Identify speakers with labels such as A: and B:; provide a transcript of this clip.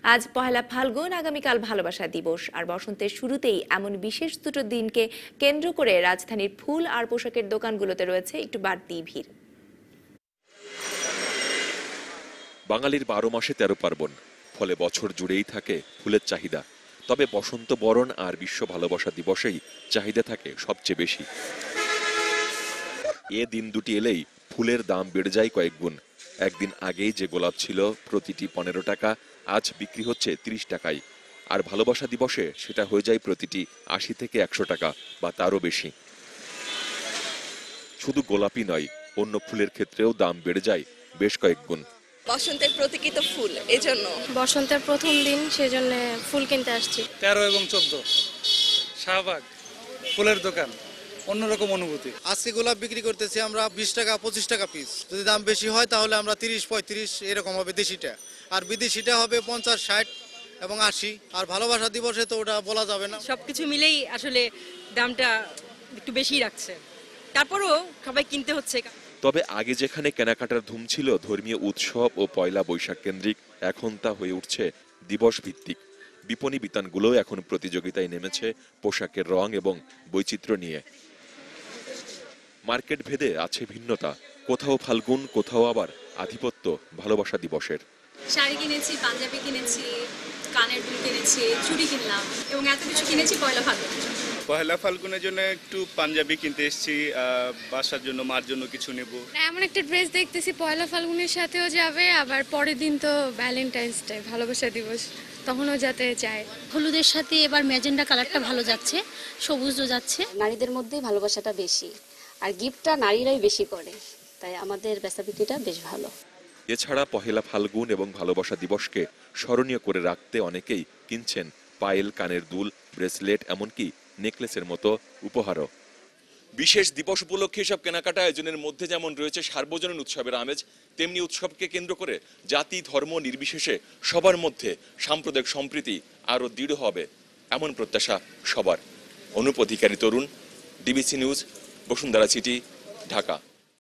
A: আজ পহেলা ফাল্গুন, আগামীকাল ভালোবাসা দিবস। আর বসন্তের শুরুতেই এমন বিশেষ দুটো দিনকে কেন্দ্র করে রাজধানীর ফুল আর পোশাকের দোকানগুলোতে রয়েছে একটু বাড়তি ভিড়।
B: বাঙালির 12 মাসে 13 পার্বণ, ফলে বছর জুড়েই থাকে ফুলের চাহিদা। তবে বসন্ত বরণ আর বিশ্ব ভালোবাসা দিবসেই চাহিদা থাকে সবচেয়ে বেশি। এ দিন দুটি এলেই ফুলের দাম বেড়ে যায় কয়েক গুণ। একদিন আগেই যে গোলাপ ছিল প্রতিটি 15 টাকা, আজ বিক্রি হচ্ছে 30 টাকায়। আর ভালোবাসা দিবসে সেটা হয়ে যায় প্রতিটি 80 থেকে 100 টাকা বা তারও বেশি। শুধু গোলাপই নয়, অন্য ফুলের ক্ষেত্রেও দাম বেড়ে যায় বেশ কয়েক গুণ।
C: বসন্তের প্রতীকী তো ফুল, এজন্য
D: বসন্তের প্রথম দিন, সেজন্য ফুল কিনতে আসছি।
E: 13 এবং 14 শাহবাগ ফুলের দোকান, অন্যরকম অনুভূতি।
F: আজকে গোলাপ বিক্রি করতেছি আমরা 20 টাকা 25 টাকা পিস। যদি দাম বেশি হয় তাহলে আমরা 30-35 এরকম হবে দেশিটা, আর বিদেশিটা হবে 50-60 এবং 80। আর ভালোবাসা দিবসে তো ওটা বলা যাবে না।
G: সবকিছু মিলেই আসলে দামটা একটু বেশি রাখছে, তারপরও সবাই কিনতে হচ্ছে।
B: তবে আগে যেখানে কেনাকাটার ধুম ছিল ধর্মীয় উৎসব ও পয়লা বৈশাখ কেন্দ্রিক, এখন তা হয়ে উঠছে দিবস ভিত্তিক। বিপণী বিতানগুলো এখন প্রতিযোগিতায় নেমেছে পোশাকের রং এবং বৈচিত্র্য নিয়ে। মার্কেট ভেদে আছে ভিন্নতা, কোথাও ফাল্গুন, কোথাও আবার আধিপত্য ভালোবাসা দিবসের।
H: শাড়ি কিনেছি, পাঞ্জাবি কিনেছি, কানের দুল কিনেছি, চুড়ি কিনলাম এবং এত কিছু কিনেছি পয়লা ফাল্গুনের জন্য।
I: পয়লা ফাল্গুনের জন্য একটু পাঞ্জাবি কিনতে এসেছি, বাসার জন্য, মার জন্য কিছু নেব।
D: এমন একটা ড্রেস দেখতেছি পয়লা ফাল্গুনের সাথেও যাবে, আবার পরের দিন তো ভ্যালেন্টাইন্স ডে, ভালোবাসা দিবস, তখনও যাতে চায়।
J: হলুদের সাথে এবার ম্যাজেন্ডা কালারটা ভালো যাচ্ছে, সবুজও যাচ্ছে।
K: নারীদের মধ্যেই ভালোবাসাটা বেশি, আর গিফটটা নারীরাই বেশি করে, তাই আমাদের বেচাবিক্রিটা বেশ ভালো।
B: এছাড়া পহেলা ফাল্গুন এবং ভালোবাসা দিবসকে স্মরণীয় করে রাখতে অনেকেই কিনছেন পায়েল, কানের দুল, ব্রেসলেট, এমনকি নেকলেসের মতো উপহারও। বিশেষ দিবস উপলক্ষে সব কেনাকাটা আয়োজনের মধ্যে যেমন রয়েছে সার্বজনীন উৎসবের আমেজ, তেমনি উৎসবকে কেন্দ্র করে জাতি ধর্ম নির্বিশেষে সবার মধ্যে সাম্প্রদায়িক সম্প্রীতি আরও দৃঢ় হবে, এমন প্রত্যাশা সবার। Anup Adhikari, Tarun, DBC news, Bashundhara city, Dhaka.